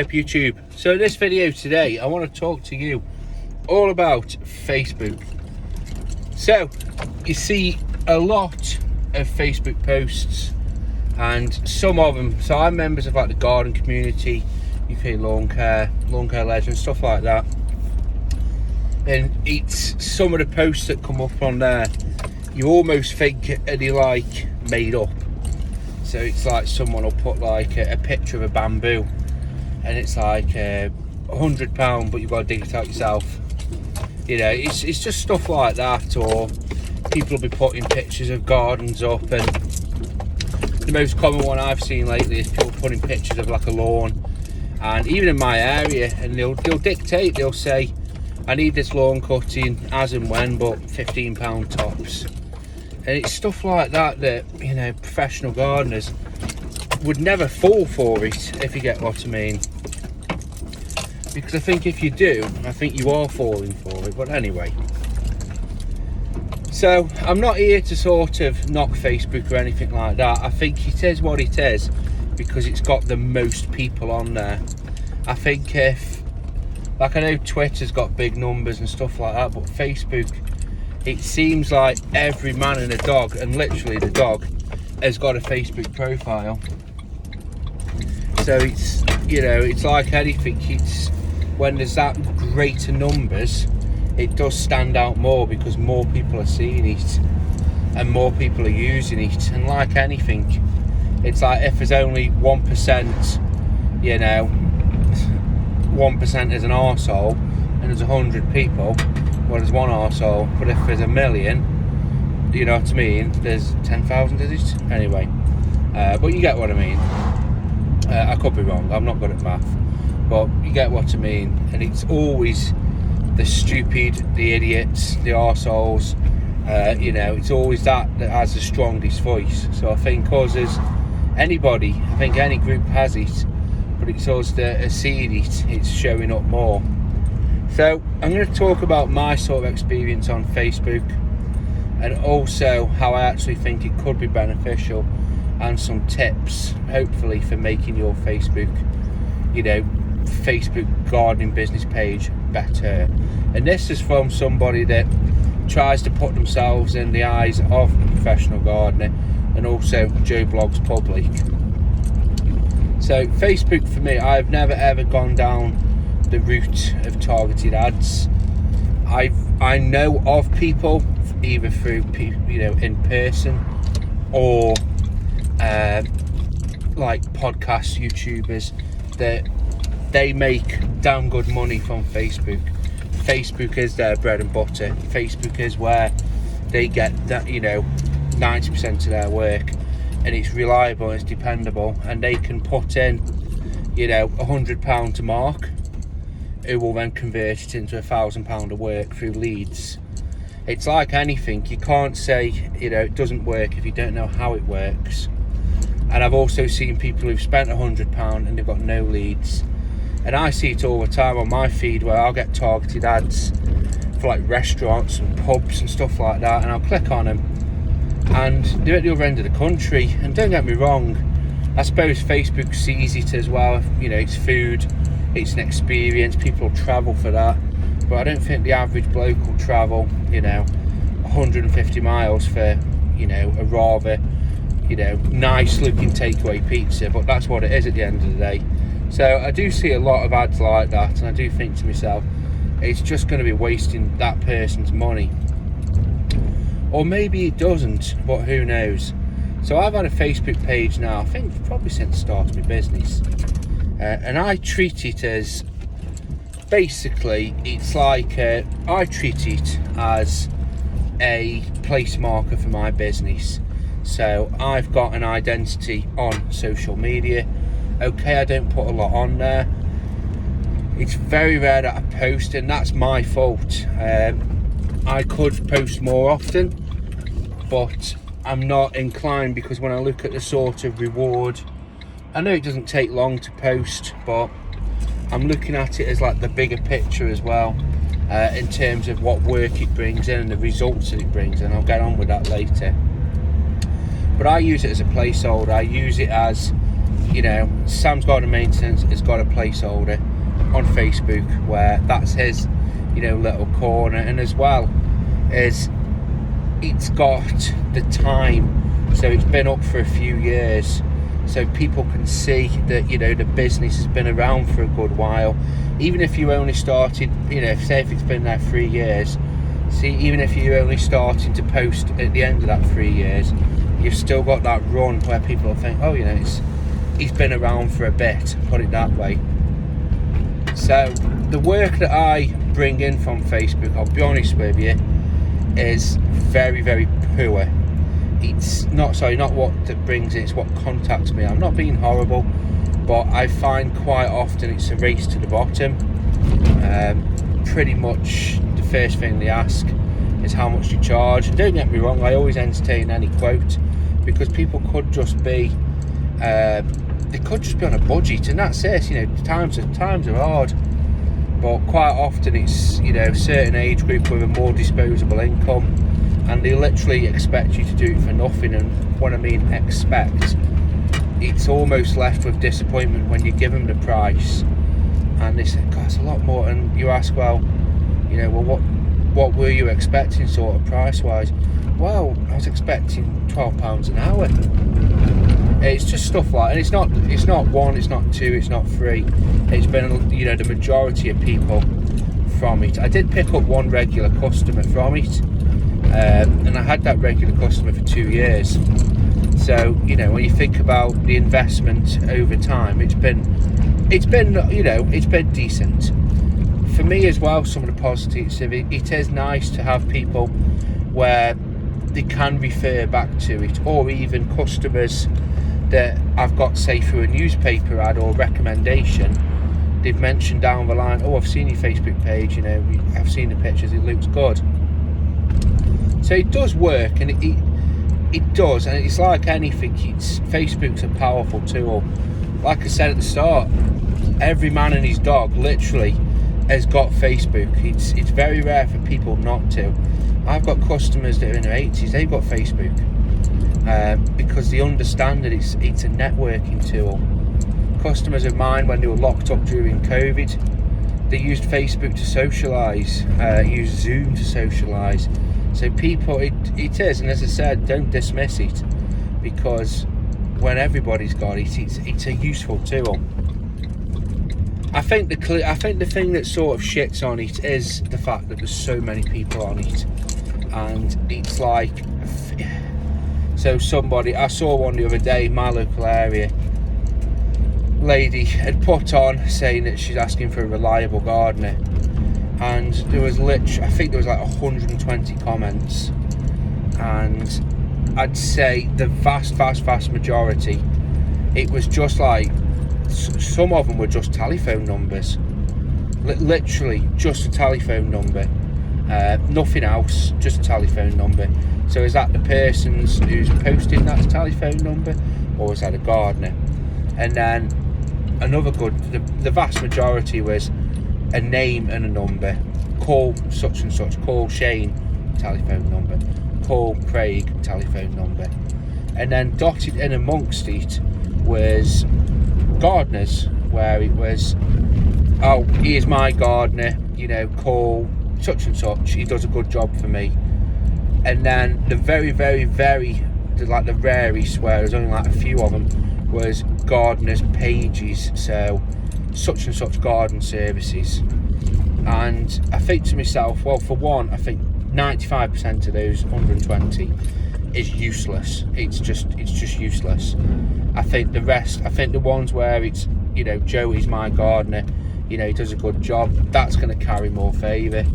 YouTube. So in this video today, I want to talk to you all about Facebook. So you see a lot of Facebook posts, and some of them, so I'm members of like the garden community, UK lawn care legend, stuff like that, and it's some of the posts that come up on there, you almost think are they like made up. So it's like someone will put like a picture of a bamboo, and it's like £100, but you've got to dig it out yourself. You know, it's just stuff like that. Or people will be putting pictures of gardens up, and the most common one I've seen lately is people putting pictures of like a lawn, and even in my area, and they'll dictate, they'll say, I need this lawn cutting as and when, but £15 tops. And it's stuff like that that, you know, professional gardeners would never fall for it, if you get what I mean. Because I think if you do, I think you are falling for it. But anyway, so I'm not here to sort of knock Facebook or anything like that. I think it is what it is because it's got the most people on there. I think if, like, I know Twitter's got big numbers and stuff like that, but Facebook, it seems like every man and a dog, and literally the dog, has got a Facebook profile. So it's, you know, it's like anything, it's when there's that greater numbers, it does stand out more because more people are seeing it and more people are using it. And like anything, it's like if there's only 1%, you know, 1% is an arsehole and there's 100 people, well, there's one arsehole. But if there's a million, you know what I mean, there's 10,000, is it? Anyway, but you get what I mean. I could be wrong, I'm not good at math, but you get what I mean. And it's always the stupid, the idiots, the arseholes, you know, it's always that has the strongest voice. So I think us as anybody, I think any group has it, but it's us that are seeing it, it's showing up more. So I'm going to talk about my sort of experience on Facebook, and also how I actually think it could be beneficial, and some tips hopefully for making your Facebook, you know, Facebook gardening business page better. And this is from somebody that tries to put themselves in the eyes of a professional gardener, and also Joe Blogs public. So Facebook for me, I've never ever gone down the route of targeted ads. I know of people either through, you know, in person, or like podcast YouTubers, that they make damn good money from Facebook. Facebook is their bread and butter. Facebook is where they get that, you know, 90% of their work, and it's reliable, it's dependable, and they can put in, you know, £100 to Mark, who will then convert it into £1,000 of work through leads. It's like anything, you can't say, you know, it doesn't work if you don't know how it works. And I've also seen people who've spent £100 and they've got no leads. And I see it all the time on my feed, where I'll get targeted ads for like restaurants and pubs and stuff like that, and I'll click on them, and they're at the other end of the country. And don't get me wrong, I suppose Facebook sees it as well, you know, it's food, it's an experience, people will travel for that. But I don't think the average bloke will travel, you know, 150 miles for, you know, a rather, you know, nice looking takeaway pizza. But that's what it is at the end of the day. So I do see a lot of ads like that, and I do think to myself, it's just going to be wasting that person's money. Or maybe it doesn't, but who knows. So I've had a Facebook page now, I think probably since the start of my business, and I treat it as, basically, it's like, I treat it as a place marker for my business. So I've got an identity on social media. Okay, I don't put a lot on there. It's very rare that I post, and that's my fault. I could post more often, but I'm not inclined, because when I look at the sort of reward, I know it doesn't take long to post, but I'm looking at it as like the bigger picture as well, in terms of what work it brings in and the results that it brings in. I'll get on with that later. But I use it as a placeholder. I use it as you know, Sam's Garden Maintenance has got a placeholder on Facebook where that's his, you know, little corner, and as well as it's got the time, so it's been up for a few years, so people can see that, you know, the business has been around for a good while. Even if you only started, you know, say if it's been there 3 years, see, even if you're only starting to post at the end of that 3 years, you've still got that run where people will think, oh, you know, he's been around for a bit, put it that way. So the work that I bring in from Facebook, I'll be honest with you, is very, very poor. It's not what that brings it, it's what contacts me. I'm not being horrible, but I find quite often it's a race to the bottom. Pretty much the first thing they ask is how much you charge. And don't get me wrong, I always entertain any quote, because people could just be they could just be on a budget, and that's it. You know, times are hard, but quite often it's, you know, a certain age group with a more disposable income, and they literally expect you to do it for nothing. And what I mean expect, it's almost left with disappointment when you give them the price and they say, God, it's a lot more. And you ask, well, you know, well, what were you expecting sort of price wise? Well, I was expecting £12 an hour. It's just stuff like, and it's not one, it's not two, it's not three. It's been, you know, the majority of people from it. I did pick up one regular customer from it, and I had that regular customer for 2 years. So, you know, when you think about the investment over time, it's been, you know, it's been decent. For me as well, some of the positives of it, it is nice to have people where they can refer back to it, or even customers that I've got, say, through a newspaper ad or recommendation, they've mentioned down the line, oh, I've seen your Facebook page, you know, I've seen the pictures, it looks good. So it does work, and it does, and it's like anything, Facebook's a powerful tool. Like I said at the start, every man and his dog literally has got Facebook. It's very rare for people not to. I've got customers that are in their 80s, they've got Facebook, because they understand that it's a networking tool. Customers of mine, when they were locked up during COVID, they used Facebook to socialise, used Zoom to socialise. So people, it is, and as I said, don't dismiss it, because when everybody's got it, it's a useful tool. I think the thing that sort of shits on it is the fact that there's so many people on it, and it's like, so somebody, I saw one the other day in my local area, lady had put on saying that she's asking for a reliable gardener, and there was I think there was like 120 comments, and I'd say the vast majority, it was just like, some of them were just telephone numbers, literally just a telephone number, nothing else, just a telephone number. So is that the person's who's posting that telephone number, or is that a gardener? And then another the vast majority was a name and a number. Call such and such, call Shane, telephone number, call Craig, telephone number. And then dotted in amongst it was gardeners, where it was, oh, here's my gardener, you know, call such and such, he does a good job for me. And then the very like the rarest, where there's only like a few of them, was gardeners pages, so such and such garden services. And I think to myself, well, for one, I think 95% of those 120 is useless. It's just useless. I think the rest, I think the ones where it's, you know, Joey's my gardener, you know, he does a good job, that's going to carry more favour.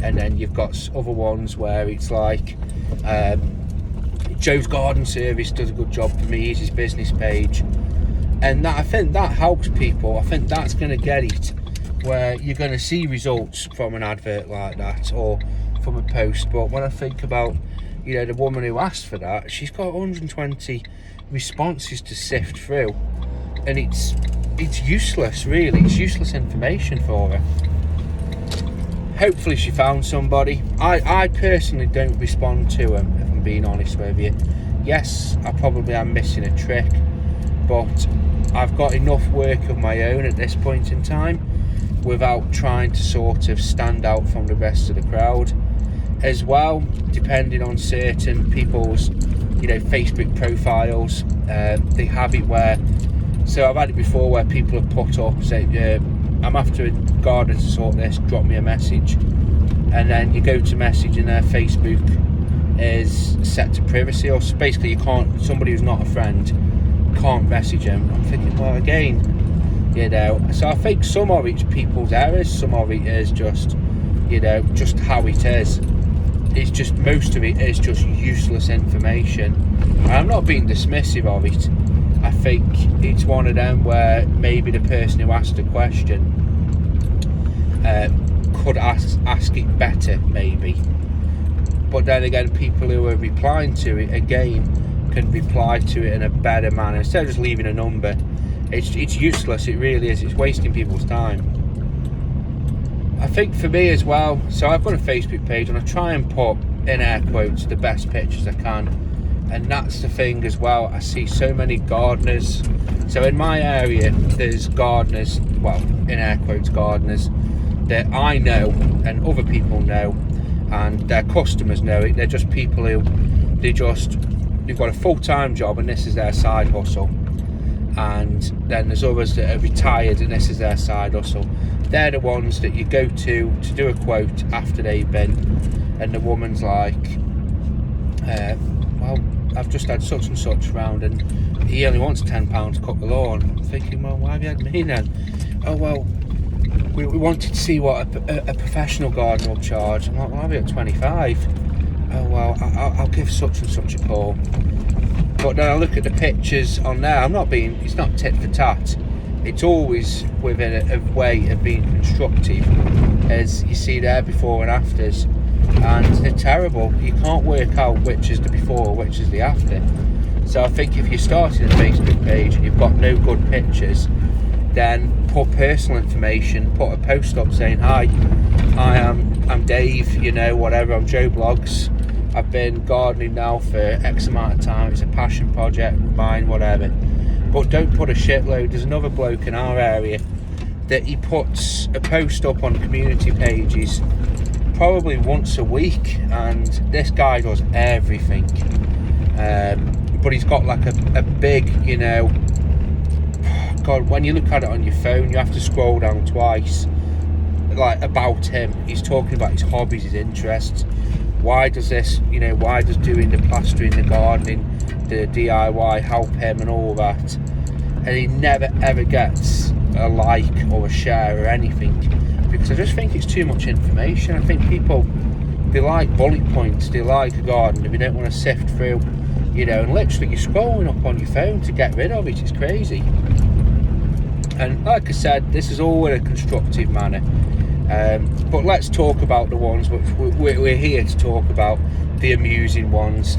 And then you've got other ones where it's like, Joe's garden service does a good job for me, here's his business page. And that, I think that helps people. I think that's going to get it, where you're going to see results from an advert like that, or from a post. But when I think about, you know, the woman who asked for that, she's got 120 responses to sift through, and it's useless, really. It's useless information for her. Hopefully she found somebody. I personally don't respond to them, if I'm being honest with you. Yes, I probably am missing a trick, but I've got enough work of my own at this point in time without trying to sort of stand out from the rest of the crowd. As well, depending on certain people's, Facebook profiles, they have it where, so I've had it before where people have put up, say, I'm after a gardener to sort this, drop me a message, and then you go to message and their Facebook is set to privacy, or basically somebody who's not a friend can't message them. I'm thinking, well, again, so I think some of it's people's errors, some of it is just, just how it is. It's just, most of it is just useless information. And I'm not being dismissive of it. I think it's one of them where maybe the person who asked the question could ask it better, maybe. But then again, people who are replying to it, again, can reply to it in a better manner. Instead of just leaving a number, it's useless, it really is. It's wasting people's time. I think for me as well, so I've got a Facebook page and I try and put, in air quotes, the best pictures I can. And that's the thing as well, I see so many gardeners. So in my area, there's gardeners, well, in air quotes, gardeners, that I know and other people know, and their customers know it. They're just people who, they've got a full-time job and this is their side hustle. And then there's others that are retired and this is their side hustle. They're the ones that you go to do a quote after they've been, and the woman's like, well, I've just had such and such round and he only wants £10 to cut the lawn. I'm thinking, well, why have you had me then? Oh, well, we wanted to see what a professional gardener will charge. I'm like, well, I'll be at 25. Oh, well, I'll give such and such a call. But then I look at the pictures on there, it's not tit for tat. It's always within a way of being constructive, as you see there before and afters, and they're terrible. You can't work out which is the before, which is the after. So I think if you're starting a Facebook page and you've got no good pictures, then put personal information, put a post up saying, hi, I'm Dave, whatever, I'm Joe Blogs. I've been gardening now for X amount of time, it's a passion project of mine, whatever. But don't put a shitload. There's another bloke in our area that he puts a post up on community pages probably once a week, and this guy does everything. But he's got like a big, God, when you look at it on your phone, you have to scroll down twice, like, about him. He's talking about his hobbies, his interests. Why does doing the plastering, the gardening, the DIY help him and all that? And he never ever gets a like or a share or anything, because I just think it's too much information. I think people, they like bullet points, they like a garden if you don't want to sift through, and literally you're scrolling up on your phone to get rid of it. It's crazy. And like I said, this is all in a constructive manner. But let's talk about the ones which we're here to talk about, the amusing ones.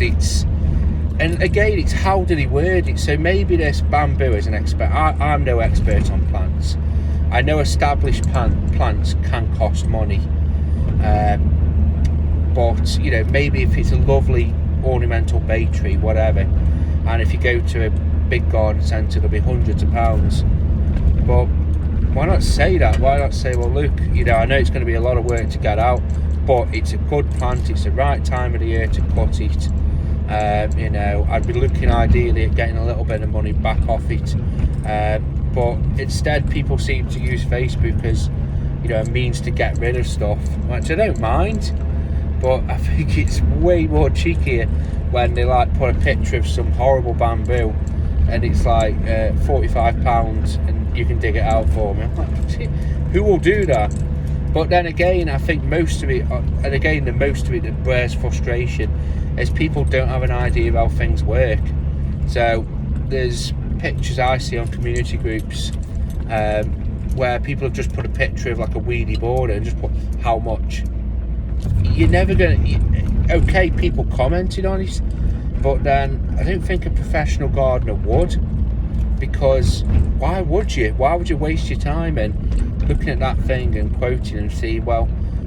And again, it's how did he word it? So maybe this bamboo is an expert. I'm no expert on plants. I know established plants can cost money, but maybe if it's a lovely ornamental bay tree, whatever, and if you go to a big garden centre, there'll be hundreds of pounds. But why not say that? Why not say, well, look, I know it's going to be a lot of work to get out, but it's a good plant, it's the right time of the year to cut it. I'd be looking ideally at getting a little bit of money back off it. But instead, people seem to use Facebook as, a means to get rid of stuff, which I don't mind, but I think it's way more cheekier when they put a picture of some horrible bamboo and it's like £45 and you can dig it out for me. I'm like, who will do that? But then again, I think most of it, and again, the most of it that bears frustration, is people don't have an idea of how things work. So there's pictures I see on community groups where people have just put a picture of like a weedy border and just put how much. You're never gonna, okay, people commented on it, but then I don't think a professional gardener would, because why would you waste your time in looking at that thing and quoting and see, well,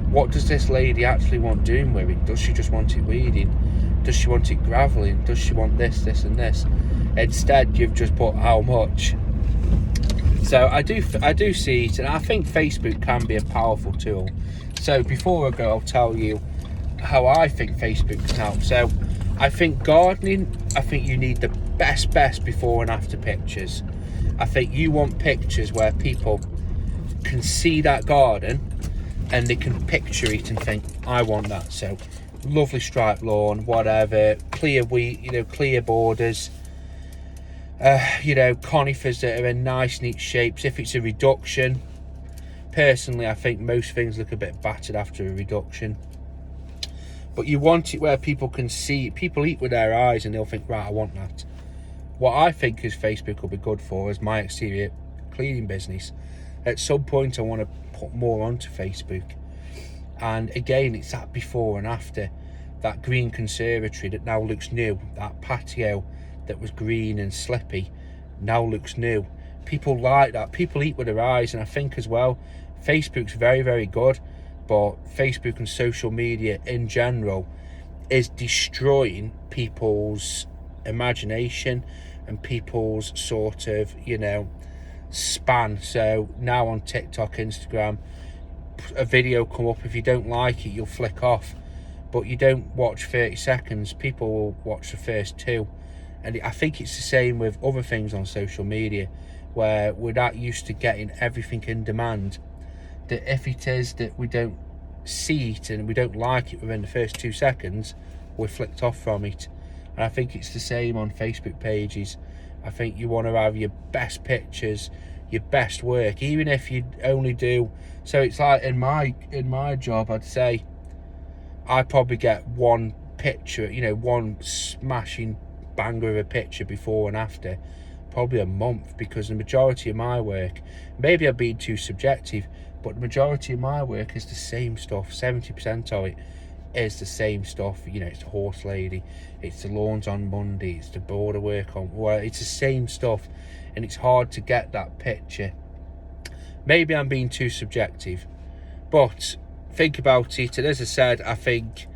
what does this lady actually want doing with it? Does she just want it weeding? Does she want it graveling? Does she want this and this? Instead, you've just put how much. So I do see it, and I think Facebook can be a powerful tool. So before I go, I'll tell you how I think Facebook can help. So I think gardening, I think you need the best before and after pictures. I think you want pictures where people can see that garden and they can picture it and think, I want that. So lovely striped lawn, whatever, clear wheat, clear borders, conifers that are in nice neat shapes. If it's a reduction, personally I think most things look a bit battered after a reduction, but you want it where people can see. People eat with their eyes and they'll think, right, I want that. What I think is Facebook will be good for is my exterior cleaning business. At some point I want to put more onto Facebook, and again it's that before and after. That green conservatory that now looks new, that patio that was green and slippy now looks new. People like that. People eat with their eyes, and I think as well Facebook's very, very good, but Facebook and social media in general is destroying people's imagination and people's sort of span. So now on TikTok, Instagram, a video come up, if you don't like it you'll flick off, but you don't watch 30 seconds. People will watch the first 2. And I think it's the same with other things on social media, where we're that used to getting everything in demand, that if it is that we don't see it and we don't like it within the first 2 seconds, we're flicked off from it. And I think it's the same on Facebook pages. I think you want to have your best pictures, your best work, even if you only do. So it's like in my job, I'd say I probably get one picture, one smashing banger of a picture before and after, probably a month, because the majority of my work, maybe I'm being too subjective, but the majority of my work is the same stuff. 70% of it is the same stuff. It's the horse lady, it's the lawns on Monday, it's the border work on, well, it's the same stuff, and it's hard to get that picture. Maybe I'm being too subjective, but think about it, and as I said, I think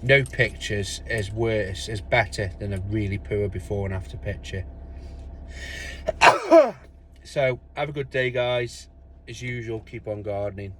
no pictures is better than a really poor before and after picture. So have a good day, guys. As usual, keep on gardening.